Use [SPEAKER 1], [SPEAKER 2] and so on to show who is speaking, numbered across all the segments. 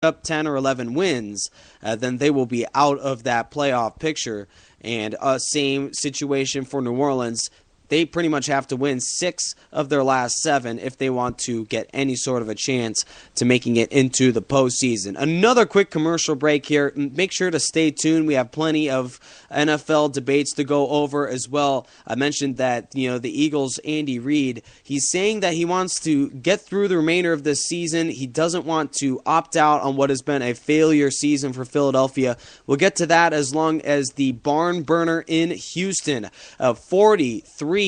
[SPEAKER 1] up 10 or 11 wins, then they will be out of that playoff picture. And same situation for New Orleans. They pretty much have to win 6 of their last 7 if they want to get any sort of a chance to making it into the postseason. Another quick commercial break here. Make sure to stay tuned. We have plenty of NFL debates to go over as well. I mentioned that, the Eagles' Andy Reid, he's saying that he wants to get through the remainder of this season. He doesn't want to opt out on what has been a failure season for Philadelphia. We'll get to that as long as the barn burner in Houston, 43-37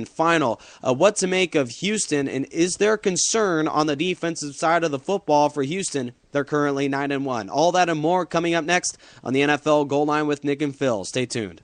[SPEAKER 1] final. What to make of Houston, and is there concern on the defensive side of the football for Houston? They're currently 9-1. All that and more coming up next on the NFL Goal Line with Nick and Phil. Stay tuned.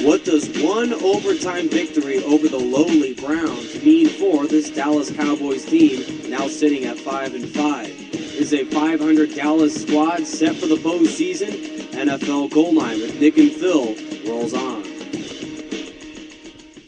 [SPEAKER 1] What does one overtime victory over the lowly Browns mean for this Dallas Cowboys team, now sitting at 5-5? Is a 500 Dallas squad set for the postseason? NFL Goal Line with Nick and Phil rolls on.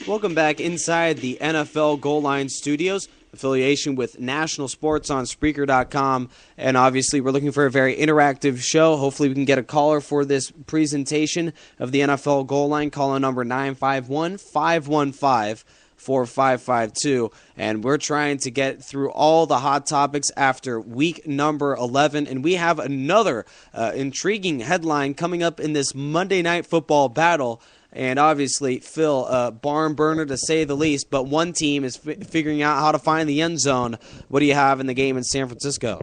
[SPEAKER 1] Welcome back inside the NFL Goal Line studios, affiliation with National Sports on Spreaker.com. And obviously, we're looking for a very interactive show. Hopefully, we can get a caller for this presentation of the NFL Goal Line. Caller number 951-515-4552. And we're trying to get through all the hot topics after week number 11. And we have another intriguing headline coming up in this Monday Night Football battle. And obviously, Phil, barn burner to say the least, but one team is figuring out how to find the end zone. What do you have in the game in San Francisco?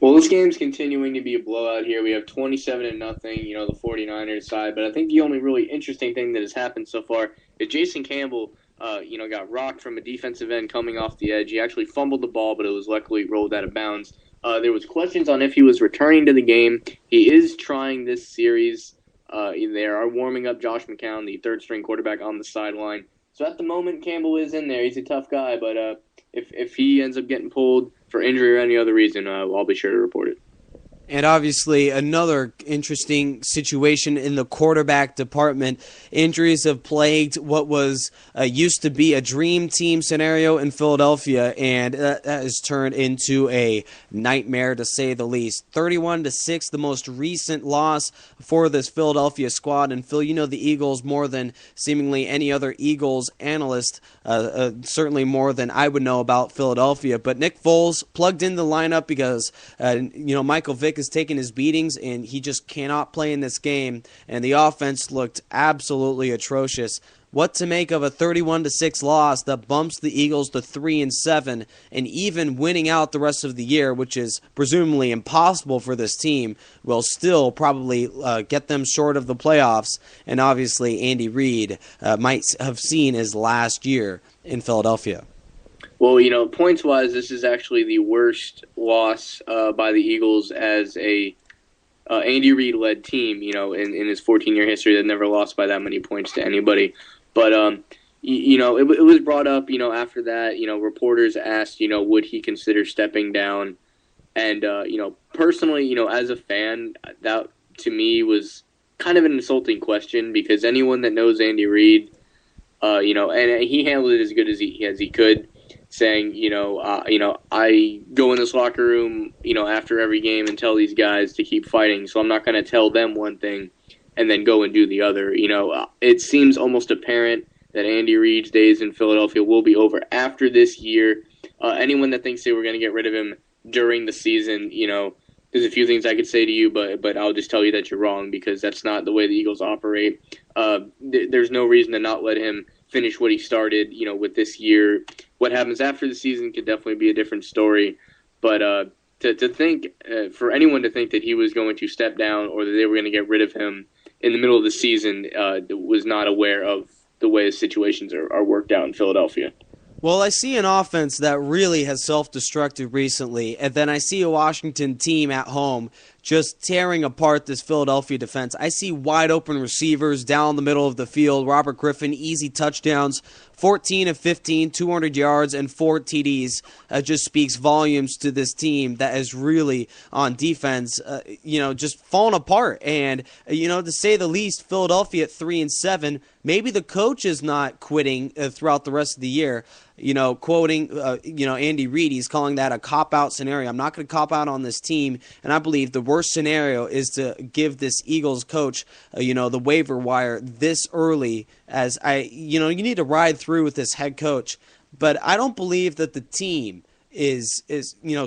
[SPEAKER 2] Well, this game's continuing to be a blowout here. We have 27-0, the 49ers side. But I think the only really interesting thing that has happened so far is Jason Campbell, got rocked from a defensive end coming off the edge. He actually fumbled the ball, but it was luckily rolled out of bounds. There was questions on if he was returning to the game. He is trying this series. They are warming up Josh McCown, the third-string quarterback, on the sideline. So at the moment, Campbell is in there. He's a tough guy, but if he ends up getting pulled for injury or any other reason, I'll be sure to report it.
[SPEAKER 1] And obviously, another interesting situation in the quarterback department. Injuries have plagued what was used to be a dream team scenario in Philadelphia, and that has turned into a nightmare, to say the least. 31-6, the most recent loss for this Philadelphia squad. And Phil, you know the Eagles more than seemingly any other Eagles analyst, certainly more than I would know about Philadelphia. But Nick Foles plugged in the lineup because, Michael Vick is taking his beatings, and he just cannot play in this game. And the offense looked absolutely atrocious. What to make of a 31-6 loss that bumps the Eagles to 3-7, and even winning out the rest of the year, which is presumably impossible for this team, will still probably get them short of the playoffs. And obviously, Andy Reid might have seen his last year in Philadelphia.
[SPEAKER 2] Well, points-wise, this is actually the worst loss by the Eagles as a Andy Reid-led team, in his 14-year history. They've never lost by that many points to anybody. But, it was brought up, after that, reporters asked, would he consider stepping down? And, personally, as a fan, that to me was kind of an insulting question, because anyone that knows Andy Reid, and he handled it as good as he could, saying, I go in this locker room, after every game and tell these guys to keep fighting, so I'm not going to tell them one thing and then go and do the other. It seems almost apparent that Andy Reid's days in Philadelphia will be over after this year. Anyone that thinks they were going to get rid of him during the season, there's a few things I could say to you, but I'll just tell you that you're wrong, because that's not the way the Eagles operate. There's no reason to not let him finish what he started, with this year. What happens after the season could definitely be a different story. But to think, for anyone to think that he was going to step down or that they were going to get rid of him in the middle of the season was not aware of the way the situations are worked out in Philadelphia.
[SPEAKER 1] Well, I see an offense that really has self-destructed recently, and then I see a Washington team at home just tearing apart this Philadelphia defense. I see wide open receivers down the middle of the field. Robert Griffin, easy touchdowns, 14 of 15, 200 yards, and 4 TDs. Just speaks volumes to this team that is really on defense, just falling apart. And, to say the least, Philadelphia at 3-7, maybe the coach is not quitting throughout the rest of the year. Quoting, Andy Reid, he's calling that a cop-out scenario. I'm not going to cop out on this team, and I believe the worst scenario is to give this Eagles coach, the waiver wire this early, as you need to ride through with this head coach. But I don't believe that the team is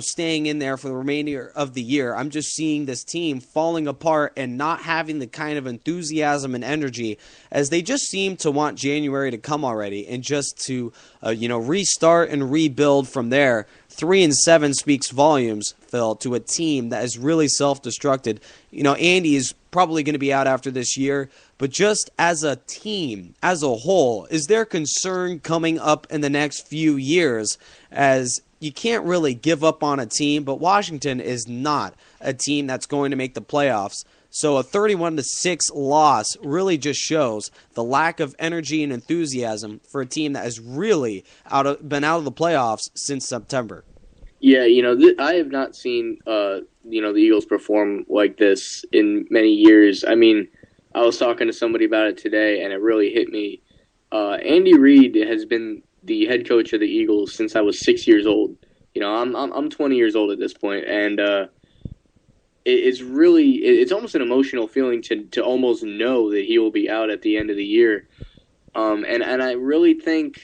[SPEAKER 1] staying in there for the remainder of the year. I'm just seeing this team falling apart and not having the kind of enthusiasm and energy, as they just seem to want January to come already and just to restart and rebuild from there. 3-7 speaks volumes, Phil, to a team that is really self-destructed. Andy is probably going to be out after this year, but just as a team, as a whole, is there concern coming up in the next few years, as you can't really give up on a team, but Washington is not a team that's going to make the playoffs. So a 31-6 loss really just shows the lack of energy and enthusiasm for a team that has really been out of the playoffs since September.
[SPEAKER 2] Yeah, I have not seen the Eagles perform like this in many years. I mean, I was talking to somebody about it today, and it really hit me. Andy Reid has been the head coach of the Eagles since I was 6 years old. I'm 20 years old at this point, and it's almost an emotional feeling to almost know that he will be out at the end of the year. And I really think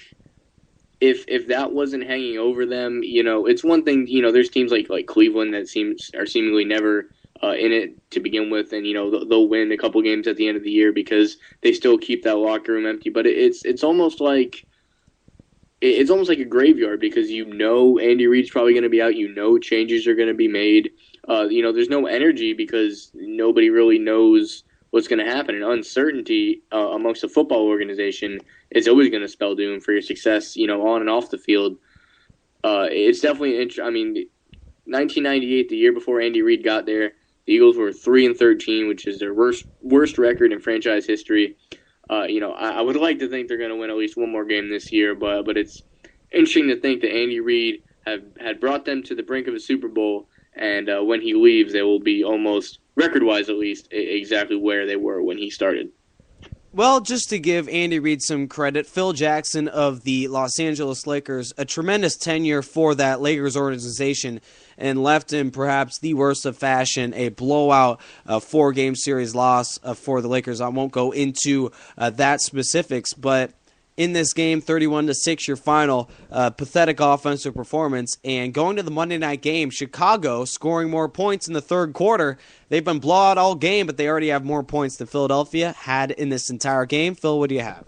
[SPEAKER 2] if that wasn't hanging over them, it's one thing. There's teams like Cleveland that are seemingly never in it to begin with, and they'll win a couple games at the end of the year because they still keep that locker room empty. But it's almost like a graveyard, because Andy Reid's probably going to be out. Changes are going to be made. There's no energy because nobody really knows what's going to happen. And uncertainty amongst a football organization is always going to spell doom for your success, on and off the field. It's definitely 1998, the year before Andy Reid got there, the Eagles were 3-13, which is their worst record in franchise history. I would like to think they're going to win at least one more game this year, but it's interesting to think that Andy Reid had brought them to the brink of a Super Bowl, and when he leaves, they will be almost, record-wise at least, exactly where they were when he started.
[SPEAKER 1] Well, just to give Andy Reid some credit, Phil Jackson of the Los Angeles Lakers, a tremendous tenure for that Lakers organization, and left in perhaps the worst of fashion, a blowout 4-game series loss for the Lakers. I won't go into that specifics, but in this game, 31-6, your final, pathetic offensive performance. And going to the Monday night game, Chicago scoring more points in the third quarter. They've been blowout all game, but they already have more points than Philadelphia had in this entire game. Phil, what do you have?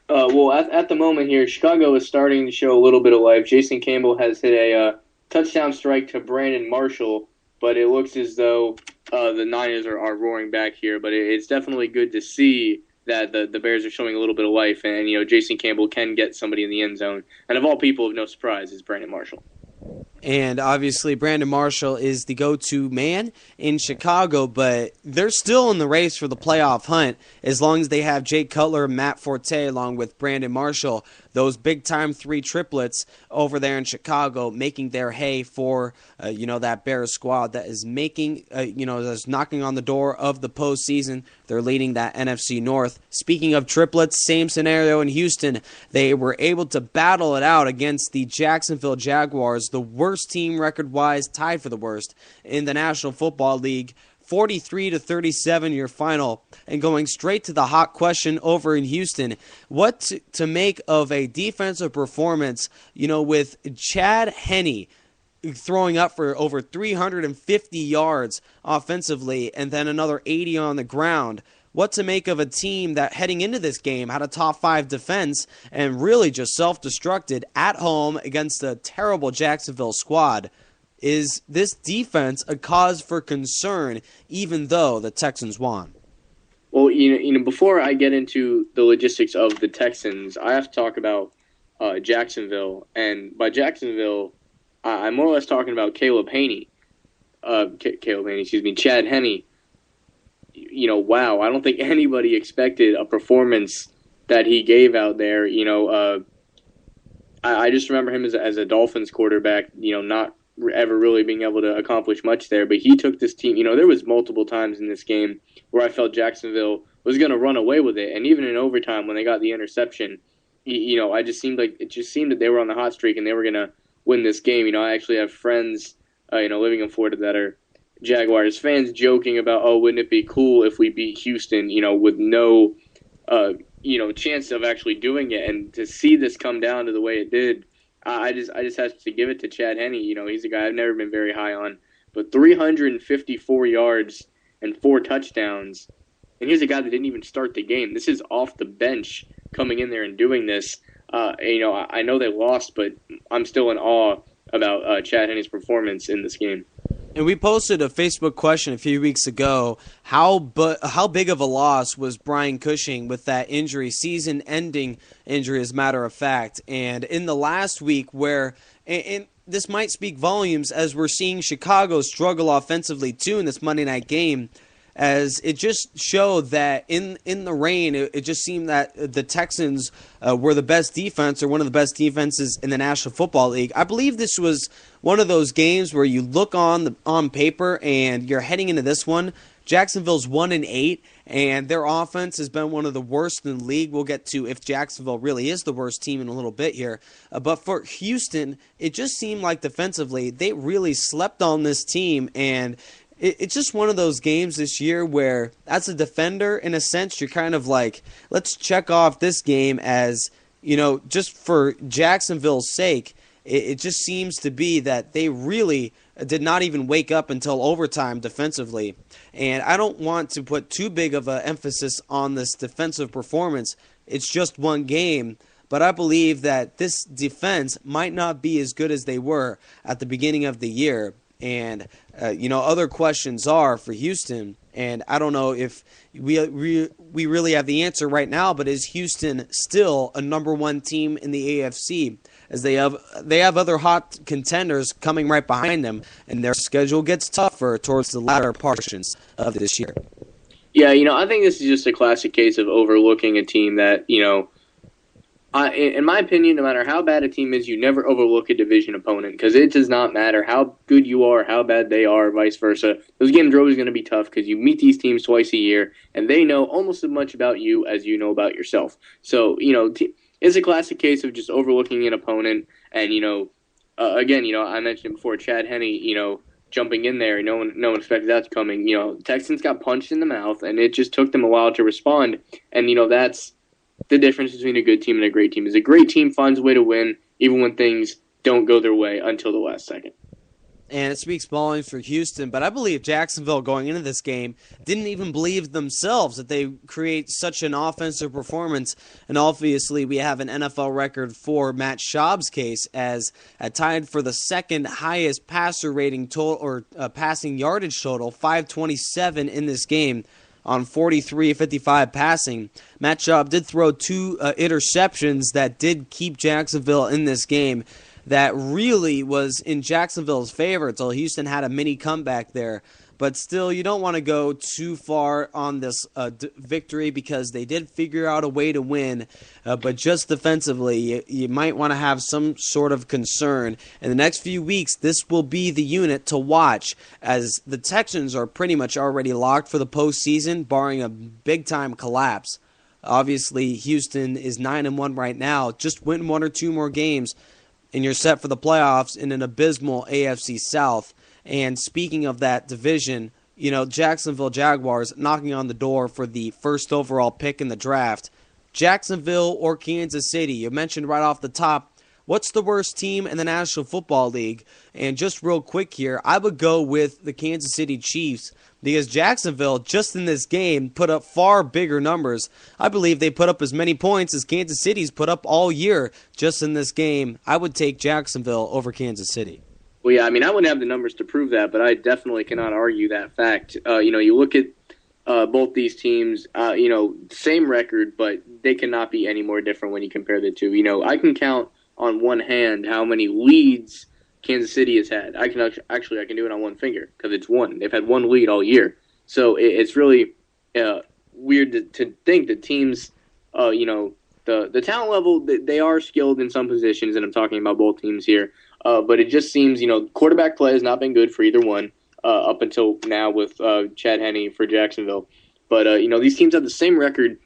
[SPEAKER 2] At the moment here, Chicago is starting to show a little bit of life. Jason Campbell has hit a touchdown strike to Brandon Marshall, but it looks as though the Niners are roaring back here. But it's definitely good to see that the Bears are showing a little bit of life, and Jason Campbell can get somebody in the end zone. And of all people, no surprise, is Brandon Marshall.
[SPEAKER 1] And obviously, Brandon Marshall is the go-to man in Chicago, but they're still in the race for the playoff hunt as long as they have Jake Cutler and Matt Forte along with Brandon Marshall, those big-time 3 triplets over there in Chicago, making their hay for, that Bears squad that is making, that's knocking on the door of the postseason. They're leading that NFC North. Speaking of triplets, same scenario in Houston. They were able to battle it out against the Jacksonville Jaguars, the worst team record-wise, tied for the worst in the National Football League. 43-37 your final. And going straight to the hot question over in Houston, what to make of a defensive performance, with Chad Henne throwing up for over 350 yards offensively and then another 80 on the ground. What to make of a team that heading into this game had a top 5 defense and really just self-destructed at home against a terrible Jacksonville squad? Is this defense a cause for concern, even though the Texans won?
[SPEAKER 2] Well, before I get into the logistics of the Texans, I have to talk about Jacksonville. And by Jacksonville, I'm more or less talking about Caleb Hane. Chad Henne. Wow, I don't think anybody expected a performance that he gave out there. I just remember him as a Dolphins quarterback, not ever really being able to accomplish much there. But he took this team, there was multiple times in this game where I felt Jacksonville was going to run away with it. And even in overtime when they got the interception, it just seemed that they were on the hot streak and they were going to win this game. I actually have friends, living in Florida that are Jaguars fans joking about, oh, wouldn't it be cool if we beat Houston, with no chance of actually doing it. And to see this come down to the way it did, I just have to give it to Chad Henne. He's a guy I've never been very high on, but 354 yards and 4 touchdowns. And here's a guy that didn't even start the game. This is off the bench coming in there and doing this. I know they lost, but I'm still in awe about Chad Henne's performance in this game.
[SPEAKER 1] And we posted a Facebook question a few weeks ago. How big of a loss was Brian Cushing with that injury, season-ending injury, as a matter of fact? And in the last week where and this might speak volumes as we're seeing Chicago struggle offensively too in this Monday night game, as it just showed that in the rain, it just seemed that the Texans were the best defense or one of the best defenses in the National Football League. I believe this was one of those games where you look on paper and you're heading into this one. Jacksonville's 1-8, and their offense has been one of the worst in the league. We'll get to if Jacksonville really is the worst team in a little bit here. But for Houston, it just seemed like defensively they really slept on this team, and it's just one of those games this year where, as a defender, in a sense, you're kind of like, let's check off this game as, just for Jacksonville's sake. It just seems to be that they really did not even wake up until overtime defensively. And I don't want to put too big of an emphasis on this defensive performance. It's just one game. But I believe that this defense might not be as good as they were at the beginning of the year. And, other questions are for Houston, and I don't know if we really have the answer right now, but is Houston still a number one team in the AFC, as they have other hot contenders coming right behind them, and their schedule gets tougher towards the latter portions of this year?
[SPEAKER 2] Yeah, I think this is just a classic case of overlooking a team that, in my opinion, no matter how bad a team is, you never overlook a division opponent, because it does not matter how good you are, how bad they are, vice versa. Those games are always going to be tough because you meet these teams twice a year, and they know almost as much about you as you know about yourself. So, it's a classic case of just overlooking an opponent. And, again, I mentioned before, Chad Henne, jumping in there, no one expected that to coming. Texans got punched in the mouth, and it just took them a while to respond. And, that's the difference between a good team and a great team. Is a great team finds a way to win even when things don't go their way until the last second.
[SPEAKER 1] And it speaks volumes for Houston, but I believe Jacksonville going into this game didn't even believe themselves that they create such an offensive performance. And obviously we have an NFL record for Matt Schaub's case as tied for the second highest passer rating total or passing yardage total, 527 in this game. On 43-55 passing. Matt Schaub did throw 2 interceptions that did keep Jacksonville in this game. That really was in Jacksonville's favor until Houston had a mini comeback there. But still, you don't want to go too far on this victory because they did figure out a way to win. But just defensively, you might want to have some sort of concern. In the next few weeks, this will be the unit to watch as the Texans are pretty much already locked for the postseason, barring a big-time collapse. Obviously, Houston is 9-1 right now. Just win 1 or 2 more games, and you're set for the playoffs in an abysmal AFC South. And speaking of that division, Jacksonville Jaguars knocking on the door for the first overall pick in the draft. Jacksonville or Kansas City? You mentioned right off the top, what's the worst team in the National Football League? And just real quick here, I would go with the Kansas City Chiefs because Jacksonville, just in this game, put up far bigger numbers. I believe they put up as many points as Kansas City's put up all year just in this game. I would take Jacksonville over Kansas City.
[SPEAKER 2] Well, yeah, I wouldn't have the numbers to prove that, but I definitely cannot argue that fact. You look at both these teams, same record, but they cannot be any more different when you compare the two. I can count on one hand how many leads Kansas City has had. I can do it on one finger because it's one. They've had one lead all year, so it's really weird to think that teams, the talent level, they are skilled in some positions, and I'm talking about both teams here. But it just seems, quarterback play has not been good for either one up until now with Chad Henne for Jacksonville. But these teams have the same record